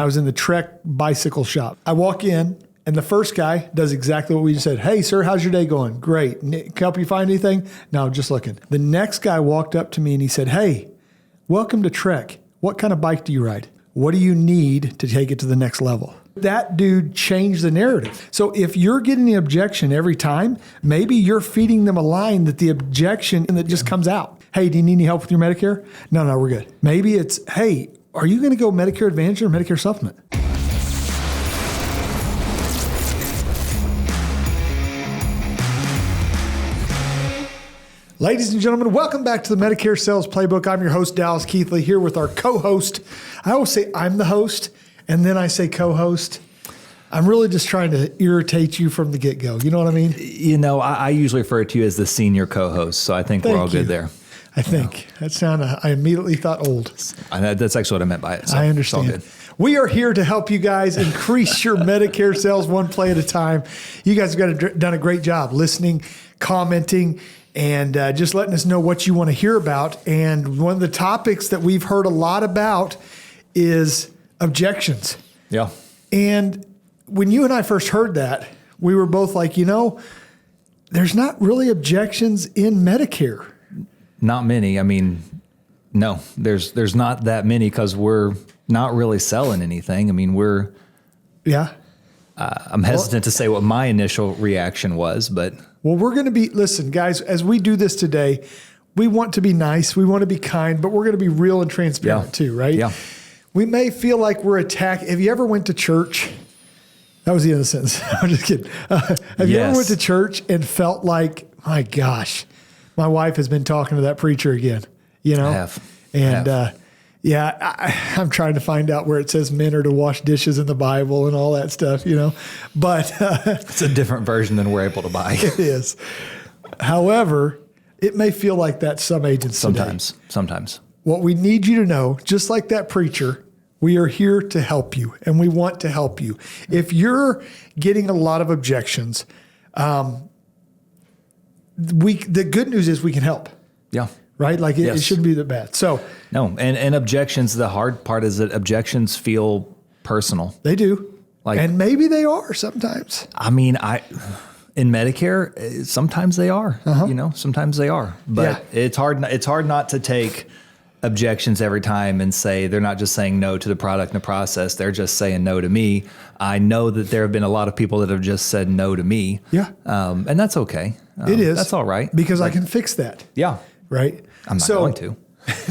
I was in the Trek bicycle shop. I walk in and the first guy does exactly what we just said. Hey, sir, how's your day going? Great. Can I help you find anything? No, just looking. The next guy walked up to me and he said, hey, welcome to Trek. What kind of bike do you ride? What do you need to take it to the next level? That dude changed the narrative. So if you're getting the objection every time, maybe you're feeding them a line that the objection that just comes out. Hey, do you need any help with your Medicare? No, we're good. Maybe it's, hey, are you going to go Medicare Advantage or Medicare Supplement? Ladies and gentlemen, welcome back to the Medicare Sales Playbook. I'm your host, Dallas Keithley, here with our co-host. I always say I'm the host, and then I say co-host. I'm really just trying to irritate you from the get-go. You know what I mean? You know, I usually refer to you as the senior co-host, so I think we're all good there. I think. That sounded, I immediately thought old. That's actually what I meant by it. So I understand. We are here to help you guys increase your Medicare sales one play at a time. You guys have done a great job listening, commenting, and just letting us know what you want to hear about. And one of the topics that we've heard a lot about is objections. Yeah. And when you and I first heard that, we were both like, you know, there's not really objections in Medicare. Not many. I mean, no, there's not that many because we're not really selling anything. I mean, I'm hesitant to say what my initial reaction was, but. Well, we're going to be, listen, guys, as we do this today, we want to be nice. We want to be kind, but we're going to be real and transparent too, right? Yeah. We may feel like we're attacked. Have you ever went to church? That was the other sentence. I'm just kidding. Have you ever went to church and felt like, my gosh, my wife has been talking to that preacher again, you know? I have. And I'm trying to find out where it says men are to wash dishes in the Bible and all that stuff, you know? But it's a different version than we're able to buy. It is. However, it may feel like that some agents Sometimes. What we need you to know, just like that preacher, we are here to help you, and we want to help you. If you're getting a lot of objections, the good news is we can help. Yeah. Right? Like it shouldn't be that bad. So no, and objections, the hard part is that objections feel personal. They do. And maybe they are sometimes. I mean, in Medicare, sometimes they are, you know, sometimes they are, but it's hard not to take objections every time and say, they're not just saying no to the product and the process. They're just saying no to me. I know that there have been a lot of people that have just said no to me. Yeah. And that's okay. It is. That's all right. Because I can fix that. Yeah. Right. I'm not going to.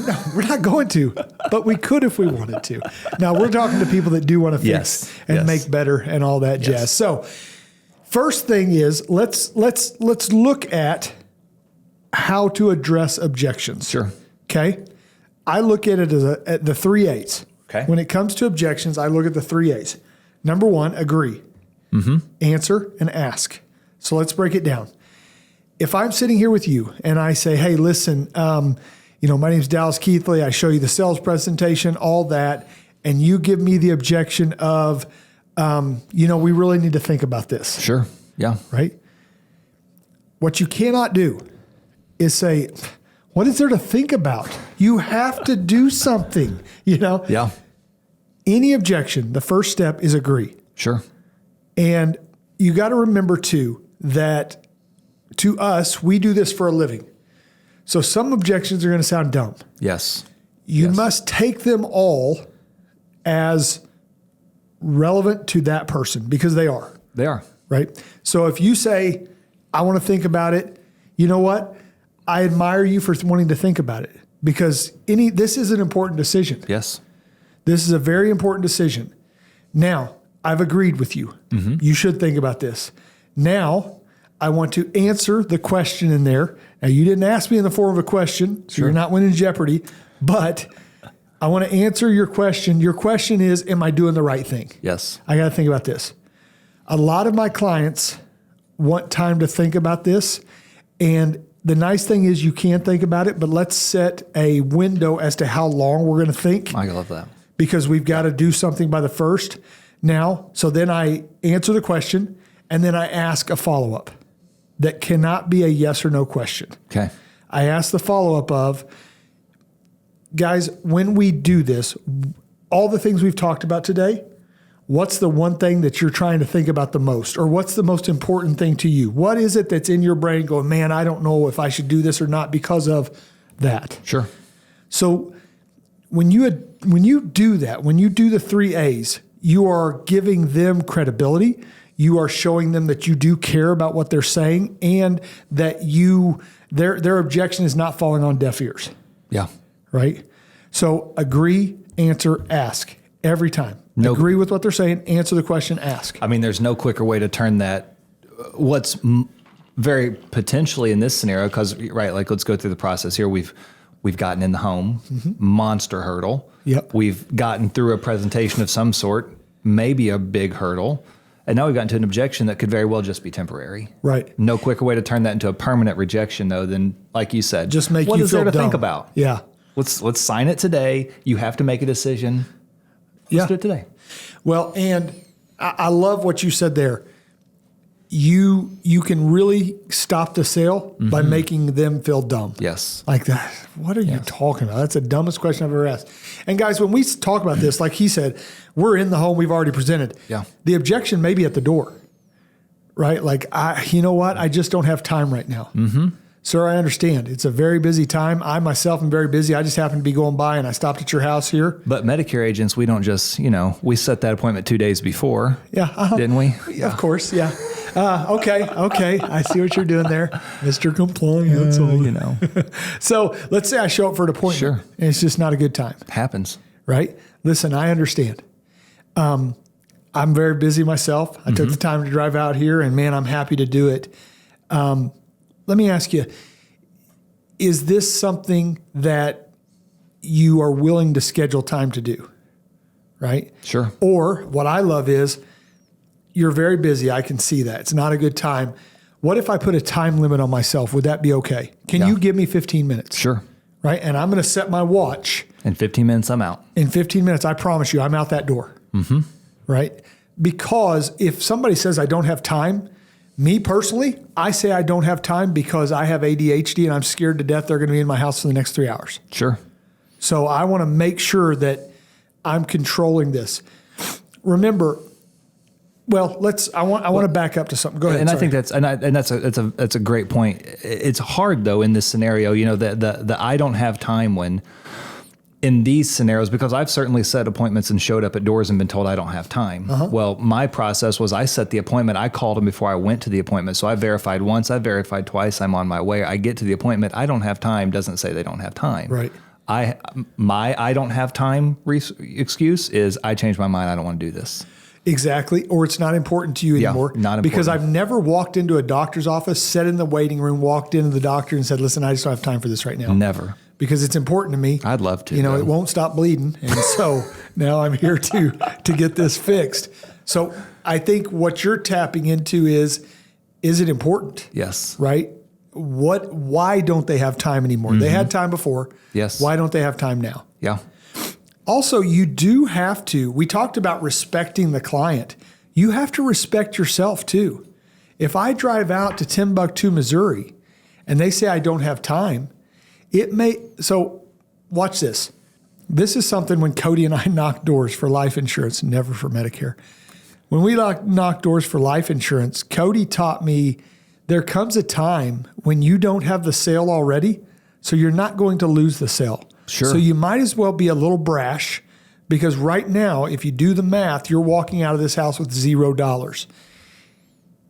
No, we're not going to, but we could if we wanted to. Now we're talking to people that do want to fix and make better and all that jazz. So first thing is let's look at how to address objections. Sure. Okay. I look at it as at the 3 A's. Okay. When it comes to objections, I look at the 3 A's. Number 1, agree, answer, and ask. So let's break it down. If I'm sitting here with you and I say, hey, listen, you know, my name's Dallas Keithley. I show you the sales presentation, all that, and you give me the objection of, you know, we really need to think about this. Sure. Yeah. Right? What you cannot do is say, what is there to think about? You have to do something, you know? Yeah. Any objection, the first step is agree. Sure. And you got to remember too, that to us, we do this for a living. So some objections are going to sound dumb. Yes. You must take them all as relevant to that person because they are. They are. Right? So if you say, I want to think about it, you know what? I admire you for wanting to think about it because this is an important decision. Yes. This is a very important decision. Now, I've agreed with you. You should think about this. Now, I want to answer the question in there. Now, you didn't ask me in the form of a question, so you're not winning Jeopardy, but I want to answer your question. Your question is, am I doing the right thing? Yes. I got to think about this. A lot of my clients want time to think about this, and the nice thing is you can think about it, but let's set a window as to how long we're going to think. I love that. Because we've got to do something by the 1st. Now, so then I answer the question, and then I ask a follow-up that cannot be a yes or no question. Okay. I ask the follow-up of, guys, when we do this, all the things we've talked about today, what's the one thing that you're trying to think about the most? Or what's the most important thing to you? What is it that's in your brain going, man, I don't know if I should do this or not because of that? Sure. So when you do that, when you do the 3 A's, you are giving them credibility. You are showing them that you do care about what they're saying and that their objection is not falling on deaf ears. Yeah. Right? So agree, answer, ask every time. Agree with what they're saying, answer the question, ask. I mean, there's no quicker way to turn that. What's very potentially in this scenario, because, right, like let's go through the process here. We've gotten in the home, monster hurdle. Yep. We've gotten through a presentation of some sort, maybe a big hurdle. And now we've gotten to an objection that could very well just be temporary. Right. No quicker way to turn that into a permanent rejection, though, than, like you said, just make what you is feel there to dumb. think about? Yeah. Let's sign it today. You have to make a decision. Let's do it today. Well, and I love what you said there. You can really stop the sale by making them feel dumb. Yes. Like that. What are you talking about? That's the dumbest question I've ever asked. And guys, when we talk about this, like he said, we're in the home, we've already presented. Yeah. The objection may be at the door, right? Like, you know what? I just don't have time right now. Mm-hmm. Sir, I understand. It's a very busy time. I myself am very busy. I just happened to be going by and I stopped at your house here. But Medicare agents, we don't just, we set that appointment 2 days before. Yeah. Didn't we? Yeah. Of course. Yeah. Okay. I see what you're doing there, Mr. Compliance. So let's say I show up for an appointment. Sure. And it's just not a good time. Happens. Right? Listen, I understand. I'm very busy myself. I took the time to drive out here and man, I'm happy to do it. Let me ask you, is this something that you are willing to schedule time to do? Right? Sure. Or what I love is you're very busy. I can see that. It's not a good time. What if I put a time limit on myself? Would that be okay? Can you give me 15 minutes? Sure. Right? And I'm going to set my watch. In 15 minutes, I'm out. In 15 minutes, I promise you, I'm out that door. Mm-hmm. Right? Because if somebody says I don't have time, me personally, I say I don't have time because I have ADHD and I'm scared to death they're going to be in my house for the next 3 hours. Sure. So I want to make sure that I'm controlling this. Remember, I want to back up to something. Go ahead. And sorry. I think that's a great point. It's hard though in this scenario, the I don't have time when in these scenarios, because I've certainly set appointments and showed up at doors and been told I don't have time. Well, my process was I set the appointment. I called them before I went to the appointment. So I verified once, I verified twice. I'm on my way. I get to the appointment. I don't have time doesn't say they don't have time. Right. I don't have time excuse is I changed my mind. I don't want to do this. Exactly. Or it's not important to you anymore. Not important. Because I've never walked into a doctor's office, sat in the waiting room, walked into the doctor and said, listen, I just don't have time for this right now. Never. Because it's important to me. I'd love to. It won't stop bleeding. And so now I'm here to get this fixed. So I think what you're tapping into is it important? Yes. Right? Why don't they have time anymore? They had time before. Yes. Why don't they have time now? Yeah. Also, you do have to, we talked about respecting the client. You have to respect yourself too. If I drive out to Timbuktu, Missouri, and they say I don't have time, so watch this. This is something when Cody and I knock doors for life insurance, never for Medicare. When we knock doors for life insurance, Cody taught me there comes a time when you don't have the sale already, so you're not going to lose the sale. Sure. So you might as well be a little brash because right now, if you do the math, you're walking out of this house with $0.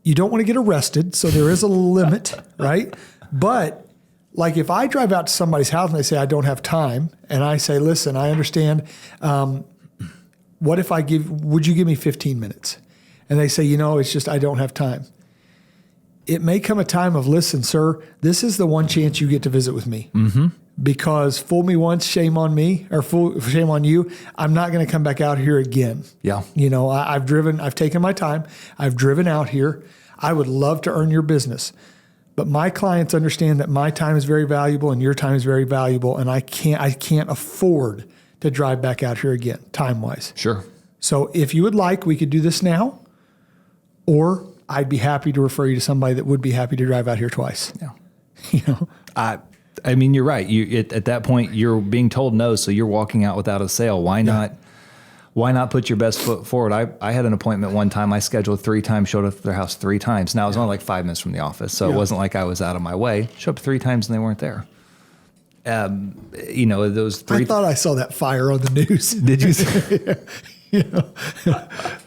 You don't want to get arrested, so there is a limit, right? But like if I drive out to somebody's house and they say, I don't have time, and I say, listen, I understand. What if would you give me 15 minutes? And they say, it's just, I don't have time. It may come a time of, listen, sir, this is the one chance you get to visit with me. Mm-hmm. Because fool me once, shame on me, or shame on you. I'm not going to come back out here again. Yeah. I've taken my time. I've driven out here. I would love to earn your business. But my clients understand that my time is very valuable and your time is very valuable. And I can't afford to drive back out here again, time-wise. Sure. So if you would like, we could do this now, or I'd be happy to refer you to somebody that would be happy to drive out here twice. Yeah. I mean, you're right. At that point, you're being told no, so you're walking out without a sale. Why not? why not put your best foot forward? I had an appointment one time. I scheduled 3 times, showed up at their house 3 times. Now, it was only like 5 minutes from the office, so it wasn't like I was out of my way. Showed up 3 times and they weren't there. Those 3. I thought I saw that fire on the news. Did you?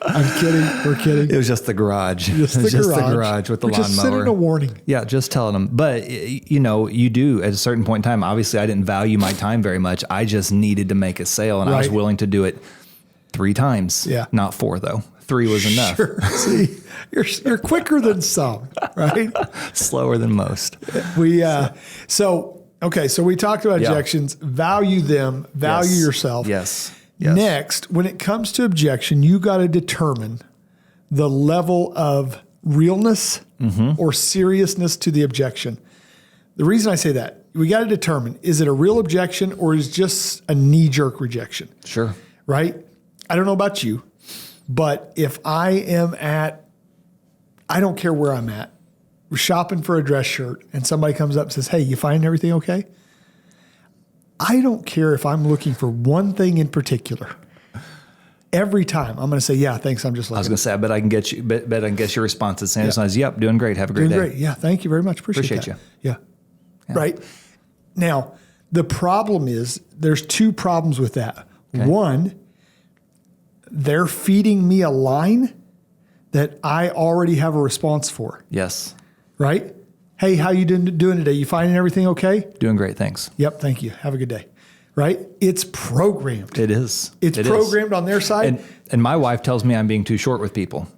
I'm kidding. We're kidding. It was just the garage. Just the garage with the lawnmower. Just sending a warning. Yeah, just telling them. But, you do at a certain point in time. Obviously, I didn't value my time very much. I just needed to make a sale, and I was willing to do it 3 times. Yeah. Not 4, though. 3 was enough. Sure. See, you're quicker than some, right? Slower than most. So we talked about objections. Value them. Value yourself. Yes. Next, when it comes to objection, you got to determine the level of realness or seriousness to the objection. The reason I say that, we got to determine, is it a real objection or is it just a knee-jerk rejection? Sure. Right? I don't know about you, but if I don't care where I'm at, we're shopping for a dress shirt and somebody comes up and says, hey, you find everything okay? I don't care if I'm looking for one thing in particular. Every time I'm going to say, yeah, thanks. I'm just looking. I was going to say, I bet I can get you. Bet I can guess your response. It's says, yep, doing great. Have a great day. Doing great. Yeah, thank you very much. Appreciate you. Yeah. Right. Now, the problem is there's 2 problems with that. Okay. One, they're feeding me a line that I already have a response for. Yes. Right? Hey, how you doing today? You finding everything okay? Doing great, thanks. Yep, thank you. Have a good day. Right? It's programmed. It is. It's programmed on their side. And my wife tells me I'm being too short with people.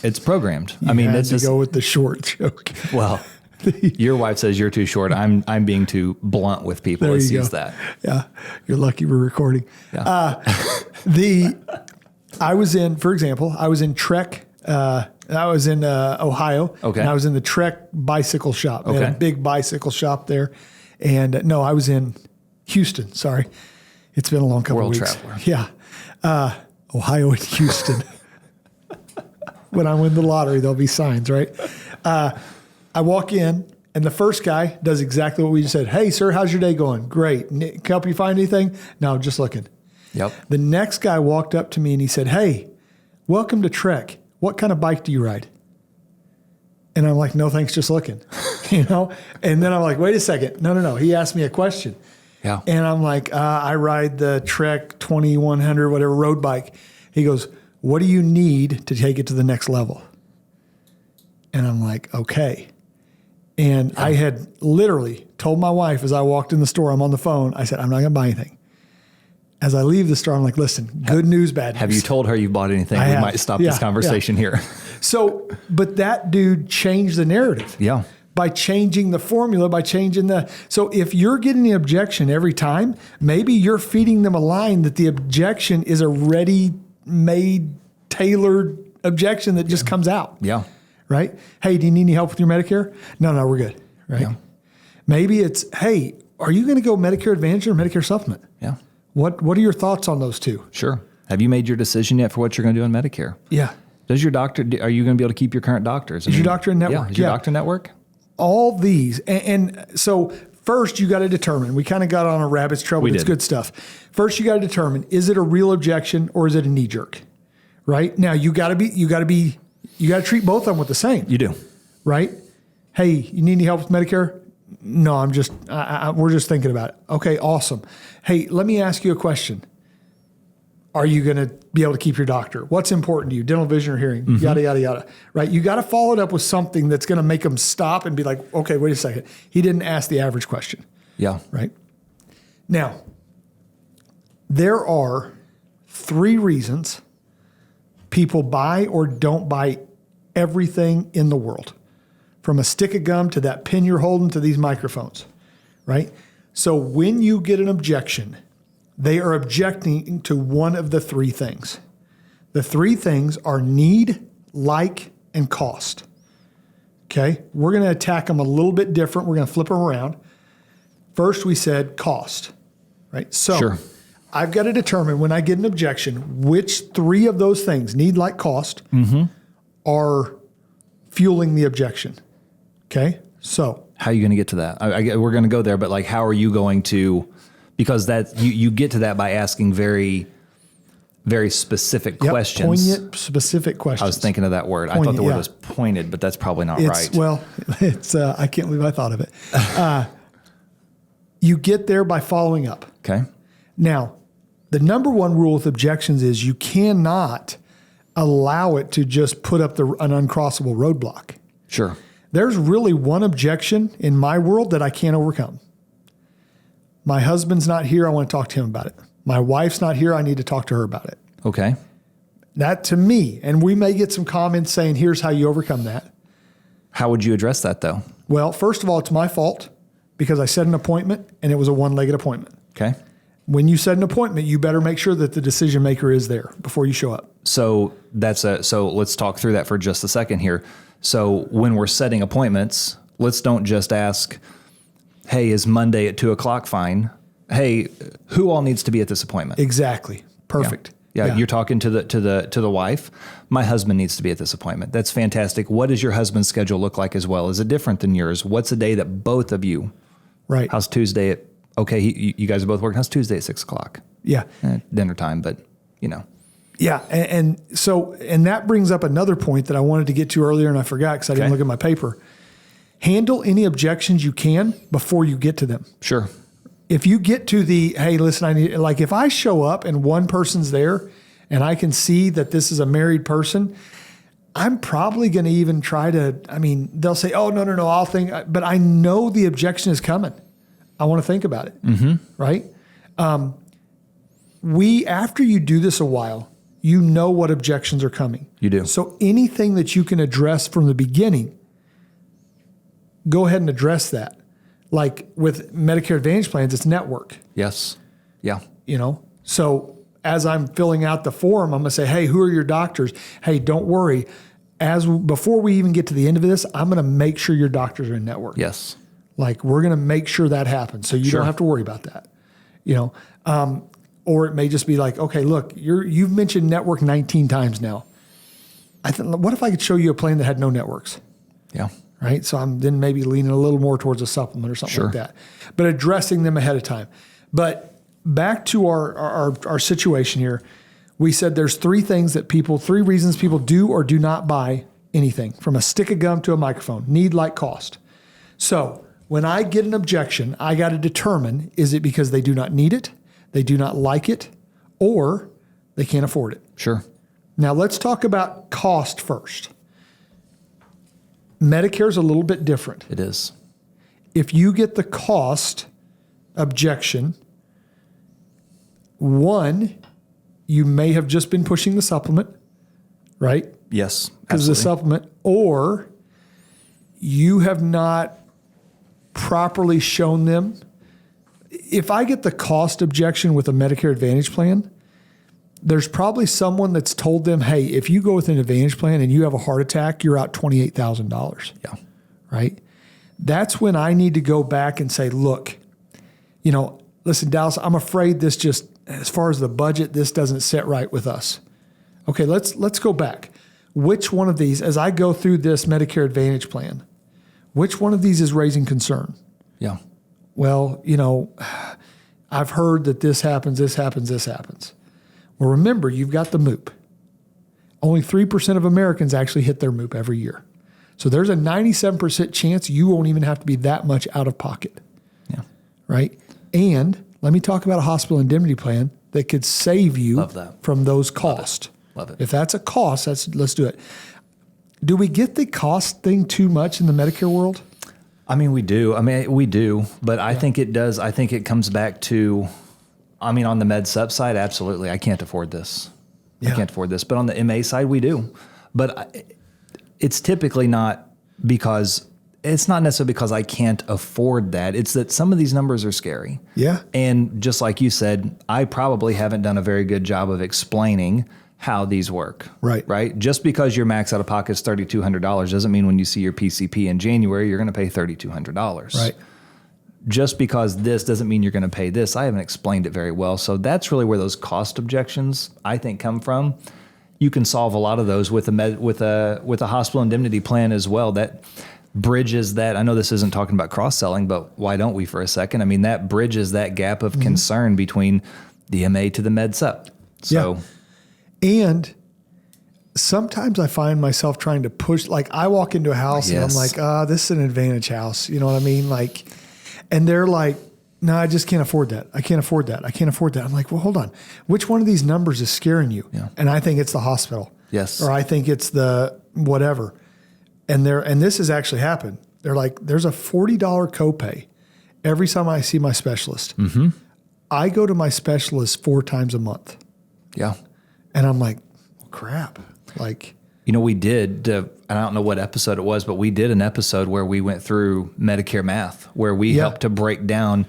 It's programmed. You had to go with the short joke. Well, your wife says you're too short. I'm being too blunt with people. Let's use that. Yeah, you're lucky we're recording. Yeah. I was in Trek. I was in Ohio. Okay. And I was in the Trek bicycle shop. They had a big bicycle shop there. And I was in Houston. Sorry. It's been a long couple of weeks. World traveler. Yeah. Ohio and Houston. When I win the lottery, there'll be signs, right? I walk in and the first guy does exactly what we just said. Hey, sir, how's your day going? Great. Can I help you find anything? No, just looking. Yep. The next guy walked up to me and he said, hey, welcome to Trek. What kind of bike do you ride? And I'm like, no, thanks, just looking, And then I'm like, wait a second. No. He asked me a question. Yeah. And I'm like, I ride the Trek 2100, whatever, road bike. He goes, what do you need to take it to the next level? And I'm like, okay. And I had literally told my wife as I walked in the store, I'm on the phone. I said, I'm not going to buy anything. As I leave the store, I'm like, listen, good news, bad news. Have you told her you bought anything? We might stop this conversation here. So, but that dude changed the narrative. Yeah. By changing the formula, so if you're getting the objection every time, maybe you're feeding them a line that the objection is a ready-made, tailored objection that just comes out. Yeah. Right? Hey, do you need any help with your Medicare? No, we're good. Right? Yeah. Maybe it's, hey, are you going to go Medicare Advantage or Medicare Supplement? Yeah. What are your thoughts on those 2? Sure. Have you made your decision yet for what you're going to do in Medicare? Yeah. Does your doctor, are you going to be able to keep your current doctors? Is your doctor in network? Yeah. Is your doctor network? All these. And so first you got to determine, we kind of got on a rabbit's trail, but it's good stuff. First you got to determine, is it a real objection or is it a knee jerk? Right? Now you got to treat both of them with the same. You do. Right? Hey, you need any help with Medicare? No, we're just thinking about it. Okay, awesome. Hey, let me ask you a question. Are you going to be able to keep your doctor? What's important to you? Dental, vision, or hearing? Yada, yada, yada. Right? You got to follow it up with something that's going to make them stop and be like, okay, wait a second. He didn't ask the average question. Yeah. Right? Now, there are 3 reasons people buy or don't buy everything in the world. From a stick of gum to that pen you're holding to these microphones, right? So when you get an objection, they are objecting to one of the 3 things. The 3 things are need, like, and cost. Okay? We're going to attack them a little bit different. We're going to flip them around. First, we said cost, right? So sure. I've got to determine when I get an objection, which 3 of those things, need, like, cost, are fueling the objection. Okay, so how are you going to get to that? We're going to go there, but like, how are you going to? Because that you get to that by asking very very specific Yep, questions. poignant, specific questions. I was thinking of that word. I thought the word was pointed, but that's probably not right. Well, it's I can't believe I thought of it. You get there by following up. Okay. Now, the number one rule with objections is you cannot allow it to just put up an uncrossable roadblock. Sure. There's really one objection in my world that I can't overcome. My husband's not here. I want to talk to him about it. My wife's not here. I need to talk to her about it. Okay. That to me, and we may get some comments saying, here's how you overcome that. How would you address that though? Well, first of all, it's my fault because I set an appointment and it was a one-legged appointment. Okay. When you set an appointment, you better make sure that the decision maker is there before you show up. So so let's talk through that for just a second here. So when we're setting appointments, let's don't just ask, hey, is Monday at 2:00 fine? Hey, who all needs to be at this appointment? Exactly. Perfect. Yeah. You're talking to the wife. My husband needs to be at this appointment. That's fantastic. What does your husband's schedule look like as well? Is it different than yours? What's a day that both of you? Right. How's Tuesday at? Okay, you guys are both working. How's Tuesday at 6:00? Yeah. Dinner time, but Yeah. And that brings up another point that I wanted to get to earlier and I forgot because I didn't look at my paper. Handle any objections you can before you get to them. Sure. If you get to hey, listen, if I show up and one person's there and I can see that this is a married person, I'm probably going to even try to, they'll say, oh, no, I'll think, but I know the objection is coming. I want to think about it. Mm-hmm. Right. After you do this a while, you know what objections are coming. You do. So anything that you can address from the beginning, go ahead and address that. Like with Medicare Advantage plans, it's network. Yes. Yeah. So as I'm filling out the form, I'm going to say, hey, who are your doctors? Hey, don't worry. Before we even get to the end of this, I'm going to make sure your doctors are in network. Yes. Like we're going to make sure that happens. So you don't have to worry about that, or it may just be like, okay, look, you've mentioned network 19 times now. What if I could show you a plan that had no networks? Yeah. Right. So I'm then maybe leaning a little more towards a supplement or something like that, but addressing them ahead of time. But back to our situation here, we said there's three reasons people do or do not buy anything, from a stick of gum to a microphone: need, like, cost. So when I get an objection, I got to determine, is it because they do not need it, they do not like it, or they can't afford it? Sure. Now let's talk about cost first. Medicare is a little bit different. It is. If you get the cost objection, one, you may have just been pushing the supplement, right? Yes. Because of the supplement, or you have not properly shown them. If I get the cost objection with a Medicare Advantage plan, there's probably someone that's told them, hey, if you go with an Advantage plan and you have a heart attack, you're out $28,000. Yeah. Right? That's when I need to go back and say, look, listen, Dallas, I'm afraid this just, as far as the budget, this doesn't sit right with us. Okay, let's go back. Which one of these, as I go through this Medicare Advantage plan, which one of these is raising concern? Yeah. Well, I've heard that this happens. Well, remember, you've got the MOOP. Only 3% of Americans actually hit their MOOP every year. So there's a 97% chance you won't even have to be that much out of pocket. Yeah. Right? And let me talk about a hospital indemnity plan that could save you from those costs. Love it. If that's a cost, let's do it. Do we get the cost thing too much in the Medicare world? We do. But I think it does. I think it comes back to, on the med sup side, absolutely. I can't afford this. Yeah. I can't afford this. But on the MA side, we do. But it's typically not because, it's not necessarily because I can't afford that. It's that some of these numbers are scary. Yeah. And just like you said, I probably haven't done a very good job of explaining how these work. Right. Right. Just because your max out of pocket is $3,200 doesn't mean when you see your PCP in January, you're going to pay $3,200. Right. Just because this doesn't mean you're going to pay this. I haven't explained it very well. So that's really where those cost objections, I think, come from. You can solve a lot of those with a hospital indemnity plan as well. That bridges that. I know this isn't talking about cross-selling, but why don't we for a second? That bridges that gap of concern between the MA to the med sup. So And sometimes I find myself trying to push, like I walk into a house and I'm like, this is an Advantage house. You know what I mean? Like, and they're like, no, I just can't afford that. I can't afford that. I can't afford that. I'm like, well, hold on. Which one of these numbers is scaring you? Yeah. And I think it's the hospital. Yes. Or I think it's the whatever. And this has actually happened. They're like, there's a $40 copay every time I see my specialist. Mm-hmm. I go to my specialist 4 times a month. Yeah. And I'm like, crap. Like, we did, I don't know what episode it was, but we did an episode where we went through Medicare math, where we helped to break down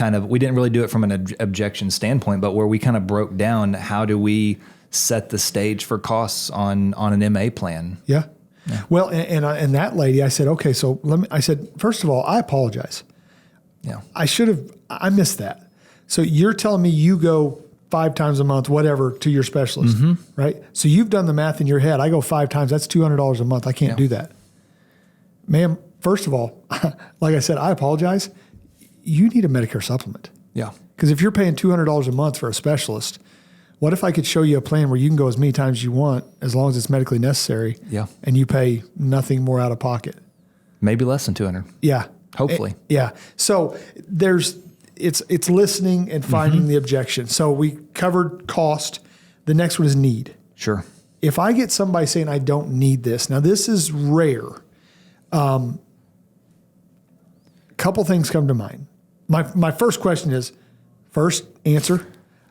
we didn't really do it from an objection standpoint, but where we kind of broke down how do we set the stage for costs on an MA plan. Yeah. Well, and that lady, I said, okay, so I said, first of all, I apologize. Yeah. I missed that. So you're telling me you go 5 times a month, whatever, to your specialist, right? So you've done the math in your head. I go 5 times. That's $200 a month. I can't do that. Ma'am, first of all, like I said, I apologize. You need a Medicare supplement. Yeah. Because if you're paying $200 a month for a specialist, what if I could show you a plan where you can go as many times as you want, as long as it's medically necessary, and you pay nothing more out of pocket? Maybe less than 200. Yeah. Hopefully. Yeah. So it's listening and finding the objection. So we covered cost. The next one is need. Sure. If I get somebody saying, I don't need this, now this is rare. Couple things come to mind. My first question is, first answer,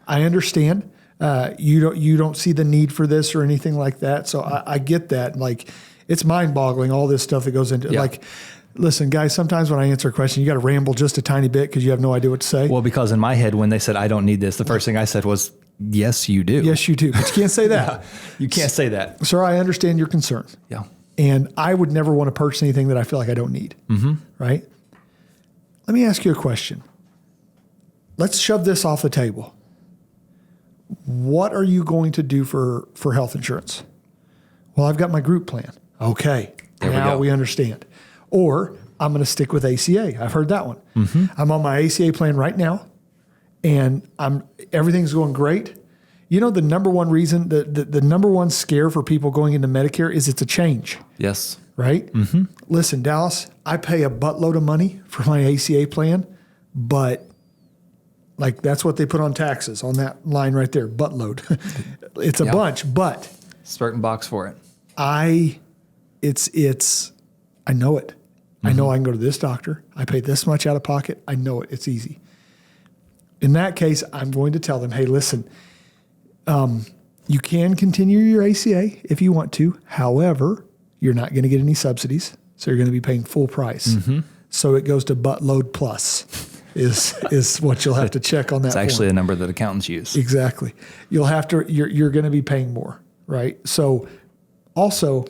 I understand. You don't see the need for this or anything like that. So I get that. Like, it's mind boggling, all this stuff that goes into like, listen, guys, sometimes when I answer a question, you got to ramble just a tiny bit because you have no idea what to say. Well, because in my head, when they said, I don't need this, the first thing I said was, yes, you do. Yes, you do. But you can't say that. You can't say that. Sir, I understand your concern. Yeah. And I would never want to purchase anything that I feel like I don't need. Right? Let me ask you a question. Let's shove this off the table. What are you going to do for health insurance? Well, I've got my group plan. Okay. Now we understand. Or I'm going to stick with ACA. I've heard that one. I'm on my ACA plan right now, and everything's going great. You know, the number one reason, the number one scare for people going into Medicare is it's a change. Yes. Right? Listen, Dallas, I pay a buttload of money for my ACA plan, but like that's what they put on taxes on that line right there, buttload. It's a bunch, but certain box for it. I know it. I know I can go to this doctor. I pay this much out of pocket. I know it. It's easy. In that case, I'm going to tell them, hey, listen, you can continue your ACA if you want to. However, you're not going to get any subsidies. So you're going to be paying full price. So it goes to buttload plus is what you'll have to check on that. It's actually a number that accountants use. Exactly. You're going to be paying more, right? So also,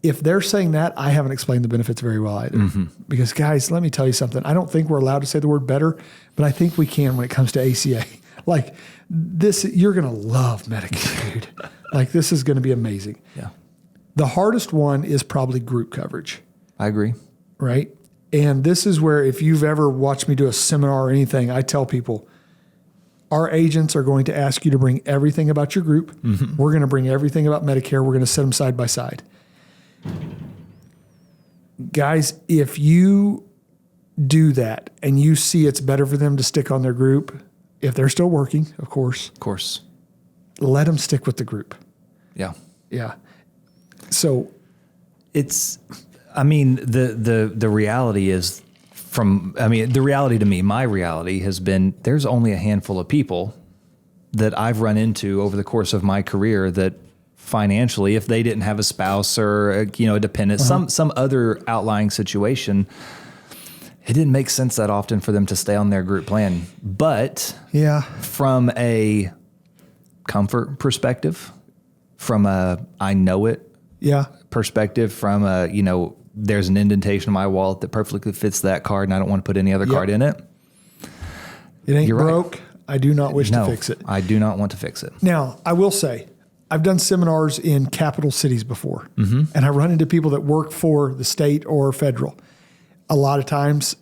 if they're saying that, I haven't explained the benefits very well either. Because guys, let me tell you something. I don't think we're allowed to say the word better, but I think we can when it comes to ACA. Like this, you're going to love Medicare, dude. Like this is going to be amazing. Yeah. The hardest one is probably group coverage. I agree. Right? And this is where if you've ever watched me do a seminar or anything, I tell people, our agents are going to ask you to bring everything about your group. We're going to bring everything about Medicare. We're going to set them side by side. Guys, if you do that and you see it's better for them to stick on their group, if they're still working, of course, let them stick with the group. Yeah. Yeah. So the reality is the reality to me, my reality has been there's only a handful of people that I've run into over the course of my career that financially, if they didn't have a spouse or a dependent, some other outlying situation, it didn't make sense that often for them to stay on their group plan. But from a comfort perspective, from a I know it perspective, from a there's an indentation in my wallet that perfectly fits that card and I don't want to put any other card in it. It ain't broke. Right. I do not wish to fix it. I do not want to fix it. Now, I will say, I've done seminars in capital cities before, and I run into people that work for the state or federal. A lot of times,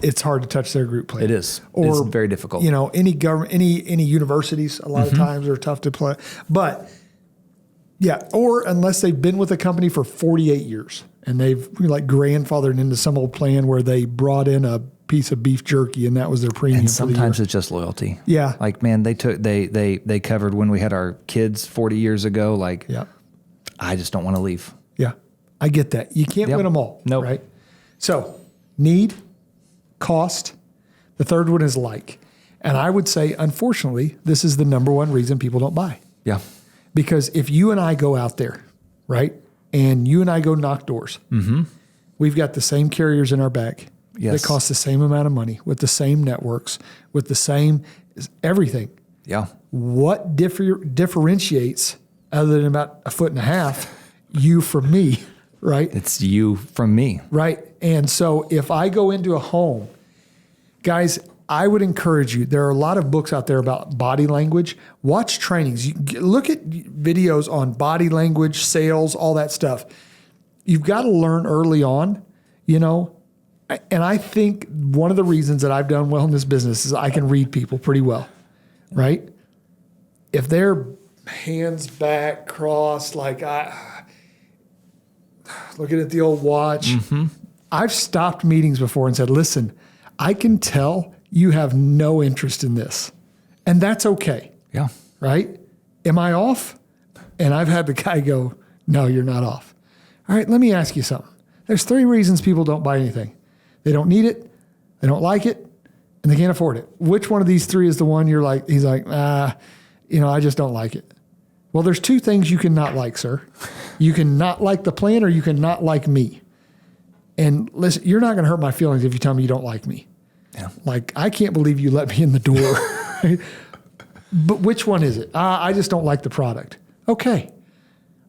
it's hard to touch their group plan. It is. Or, it's very difficult. Any government, any universities, a lot of times are tough to play. But Yeah. Or unless they've been with a company for 48 years and they've like grandfathered into some old plan where they brought in a piece of beef jerky and that was their premium. And sometimes it's just loyalty. Yeah. Like, man, they covered when we had our kids 40 years ago. Like, Yeah. I just don't want to leave. Yeah. I get that. You can't win them all. Nope. Right. So need, cost. The third one is like. And I would say, unfortunately, this is the number one reason people don't buy. Yeah. Because if you and I go out there, right, and you and I go knock doors, we've got the same carriers in our bag that cost the same amount of money with the same networks, with the same everything. Yeah. What differentiates, other than about a foot and a half, you from me, right? It's you from me. Right. And so if I go into a home, guys, I would encourage you. There are a lot of books out there about body language. Watch trainings. Look at videos on body language, sales, all that stuff. You've got to learn early on, you know. And I think one of the reasons that I've done well in this business is I can read people pretty well, right? If they're hands back, crossed, like looking at the old watch. I've stopped meetings before and said, listen, I can tell you have no interest in this. And that's okay. Yeah. Right? Am I off? And I've had the guy go, no, you're not off. All right, let me ask you something. There's 3 reasons people don't buy anything. They don't need it, they don't like it, and they can't afford it. Which one of these 3 is the one you're like, he's like, I just don't like it. Well, there's 2 things you cannot like, sir. You can not like the plan or you can not like me. And listen, you're not going to hurt my feelings if you tell me you don't like me. Yeah. Like, I can't believe you let me in the door. Right? But which one is it? I just don't like the product. Okay.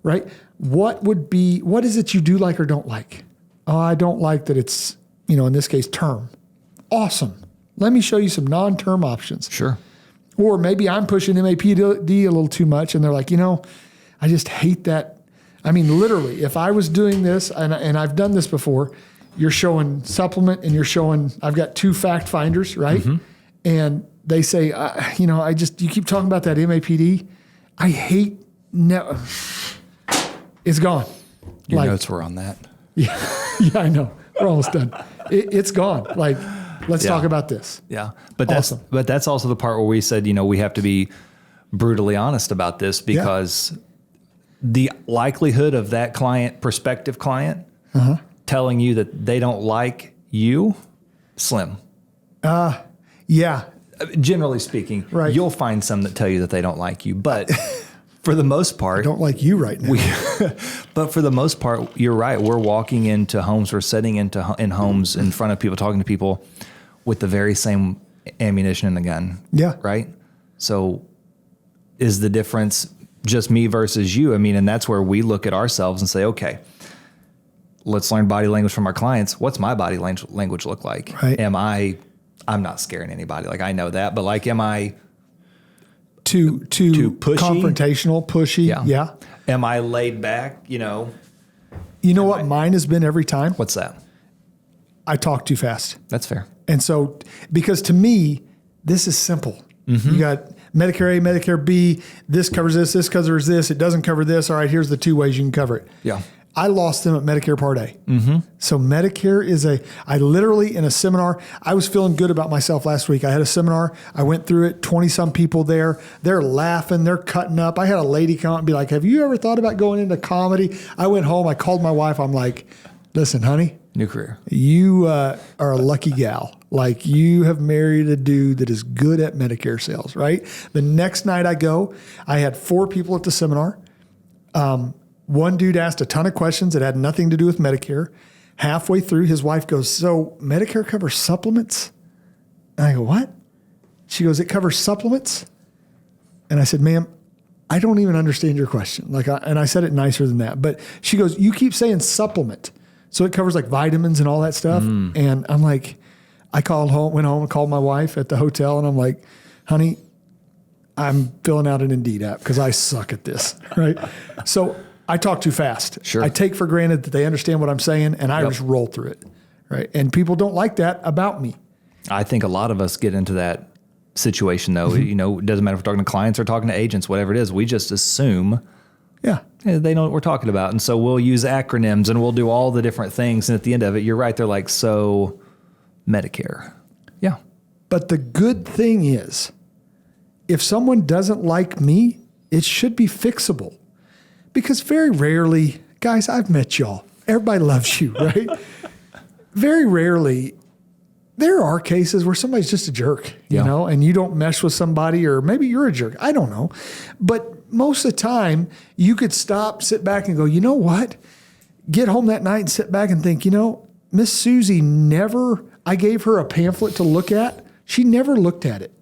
Right? What is it you do like or don't like? Oh, I don't like that it's, in this case, term. Awesome. Let me show you some non-term options. Sure. Or maybe I'm pushing MAPD a little too much and they're like, I just hate that. I mean, literally, if I was doing this, and I've done this before, you're showing supplement and you're showing, I've got 2 fact finders, right? And they say, you keep talking about that MAPD. I hate, it's gone. Your notes were on that. Yeah, I know. We're almost done. It's gone. Like, let's talk about this. Yeah. But that's also the part where we said, we have to be brutally honest about this because the likelihood of that prospective client, telling you that they don't like you, slim. Yeah. Generally speaking, right. You'll find some that tell you that they don't like you, but for the most part, I don't like you right now. But for the most part, you're right. We're walking into homes, we're sitting in homes in front of people, talking to people with the very same ammunition in the gun. Yeah. Right. So is the difference just me versus you? I mean, and that's where we look at ourselves and say, okay, let's learn body language from our clients. What's my body language look like? Right. I'm not scaring anybody. Like, I know that, but like, am I too pushy? Confrontational, pushy? Yeah. Am I laid back? You know what mine has been every time? What's that? I talk too fast. That's fair. And so, because to me, this is simple. You got Medicare A, Medicare B, this covers this covers this, it doesn't cover this. All right, here's the 2 ways you can cover it. Yeah. I lost them at Medicare Part A. So Medicare is I literally in a seminar, I was feeling good about myself last week. I had a seminar. I went through it, 20 some people there. They're laughing. They're cutting up. I had a lady come out and be like, have you ever thought about going into comedy? I went home. I called my wife. I'm like, listen, honey. New career. You are a lucky gal. Like, you have married a dude that is good at Medicare sales, right? The next night I go, I had 4 people at the seminar. One dude asked a ton of questions that had nothing to do with Medicare. Halfway through, his wife goes, so Medicare covers supplements? And I go, what? She goes, it covers supplements? And I said, ma'am, I don't even understand your question. And I said it nicer than that. But she goes, you keep saying supplement. So it covers like vitamins and all that stuff. And I'm like, went home and called my wife at the hotel. And I'm like, honey, I'm filling out an Indeed app because I suck at this, right? So I talk too fast. Sure. I take for granted that they understand what I'm saying, and I just roll through it, right? And people don't like that about me. I think a lot of us get into that situation, though. It doesn't matter if we're talking to clients or talking to agents, whatever it is. We just assume, they know what we're talking about. And so we'll use acronyms and we'll do all the different things. And at the end of it, you're right. They're like, so Medicare. Yeah. But the good thing is, if someone doesn't like me, it should be fixable. Because very rarely, guys, I've met y'all. Everybody loves you, right? Very rarely, there are cases where somebody's just a jerk, you know, and you don't mesh with somebody, or maybe you're a jerk. I don't know. But most of the time, you could stop, sit back and go, you know what? Get home that night and sit back and think, you know, Miss Susie never, I gave her a pamphlet to look at. She never looked at it.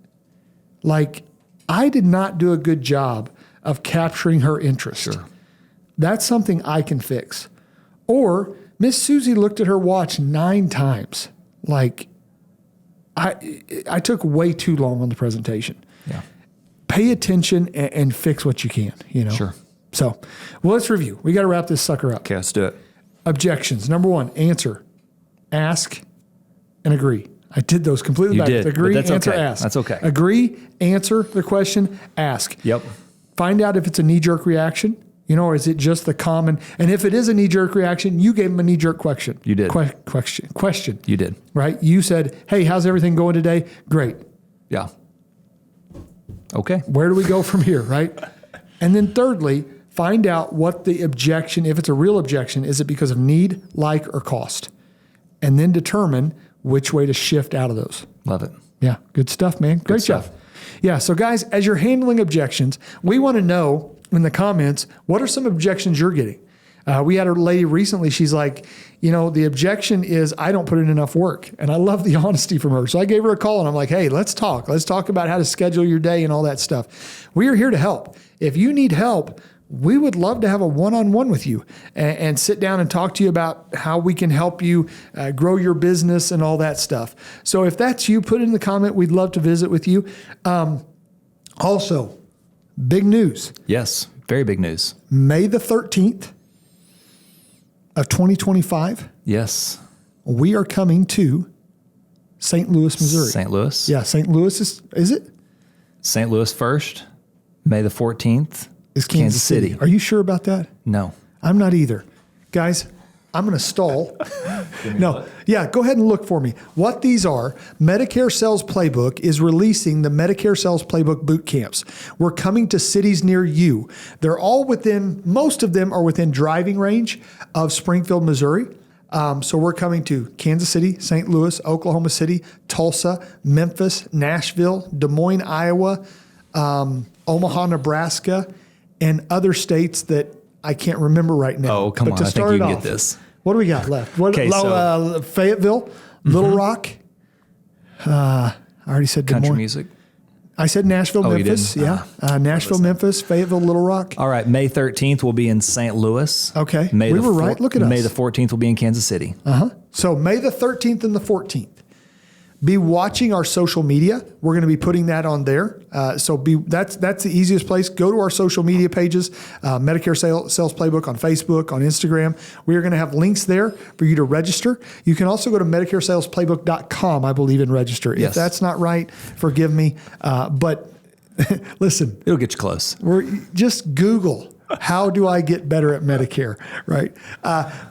Like, I did not do a good job of capturing her interest. Sure. That's something I can fix. Or Miss Susie looked at her watch 9 times. Like, I took way too long on the presentation. Yeah. Pay attention and fix what you can, you know? Sure. So, well, let's review. We got to wrap this sucker up. Okay, let's do it. Objections. Number 1, answer, ask, and agree. I did those completely backwards. Agree, but that's answer, okay. ask. That's okay. Agree, answer the question, ask. Yep. Find out if it's a knee-jerk reaction, you know, or is it just the common? And if it is a knee-jerk reaction, you gave them a knee-jerk question. You did. Question. You did. Right? You said, hey, how's everything going today? Great. Yeah. Okay. Where do we go from here, right? And then thirdly, find out what the objection, if it's a real objection, is it because of need, like, or cost? And then determine which way to shift out of those. Love it. Yeah, good stuff, man. Great job. Yeah, so guys, as you're handling objections, we want to know in the comments, what are some objections you're getting? We had a lady recently, she's like, you know, the objection is I don't put in enough work. And I love the honesty from her. So I gave her a call and I'm like, hey, let's talk. Let's talk about how to schedule your day and all that stuff. We are here to help. If you need help, we would love to have a one-on-one with you and sit down and talk to you about how we can help you grow your business and all that stuff. So if that's you, put it in the comment. We'd love to visit with you. Also, big news. Yes, very big news. May the 13th of 2025. Yes. We are coming to St. Louis, Missouri. St. Louis. Yeah, St. Louis is it? St. Louis first. May the 14th. Is Kansas City. Are you sure about that? No. I'm not either. Guys, I'm going to stall. No. Yeah, go ahead and look for me. What these are, Medicare Sales Playbook is releasing the Medicare Sales Playbook Bootcamps. We're coming to cities near you. They're all within, most of them are within driving range of Springfield, Missouri. So we're coming to Kansas City, St. Louis, Oklahoma City, Tulsa, Memphis, Nashville, Des Moines, Iowa, Omaha, Nebraska, and other states that I can't remember right now. Oh, come on. I think you can get this. What do we got left? Okay, Fayetteville, Little Rock. I already said Des Country Moines. music. I said Nashville, Memphis. You didn't? Yeah. Nashville, Memphis, Fayetteville, Little Rock. All right. May 13th will be in St. Louis. Okay. We were right. Look at us. May the 14th will be in Kansas City. So May the 13th and the 14th. Be watching our social media. We're going to be putting that on there. That's the easiest place. Go to our social media pages, Medicare Sales Playbook on Facebook, on Instagram. We are going to have links there for you to register. You can also go to MedicareSalesPlaybook.com, I believe, and register. Yes. If that's not right, forgive me. But listen. It'll get you close. Just Google, how do I get better at Medicare, right?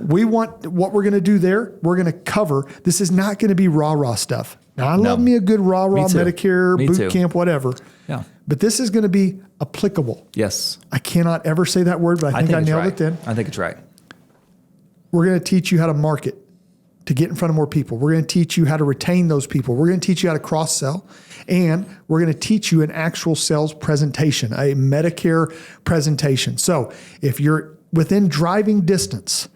What we're going to do there, we're going to cover, this is not going to be rah-rah stuff. Now, I love me a good rah-rah Medicare boot camp, whatever. Yeah. But this is going to be applicable. Yes. I cannot ever say that word, but I think I nailed it then. I think it's right. We're going to teach you how to market, to get in front of more people. We're going to teach you how to retain those people. We're going to teach you how to cross-sell. And we're going to teach you an actual sales presentation, a Medicare presentation. So if you're within driving distance,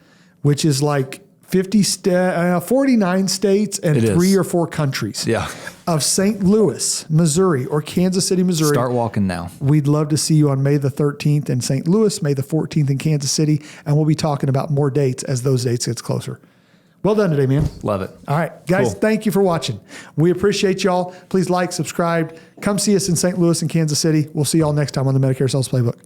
which is like 49 states and 3 or 4 countries of St. Louis, Missouri, or Kansas City, Missouri. Start walking now. We'd love to see you on May the 13th in St. Louis, May the 14th in Kansas City, and we'll be talking about more dates as those dates get closer. Well done today, man. Love it. All right, guys, Thank you for watching. We appreciate y'all. Please like, subscribe. Come see us in St. Louis and Kansas City. We'll see y'all next time on the Medicare Sales Playbook.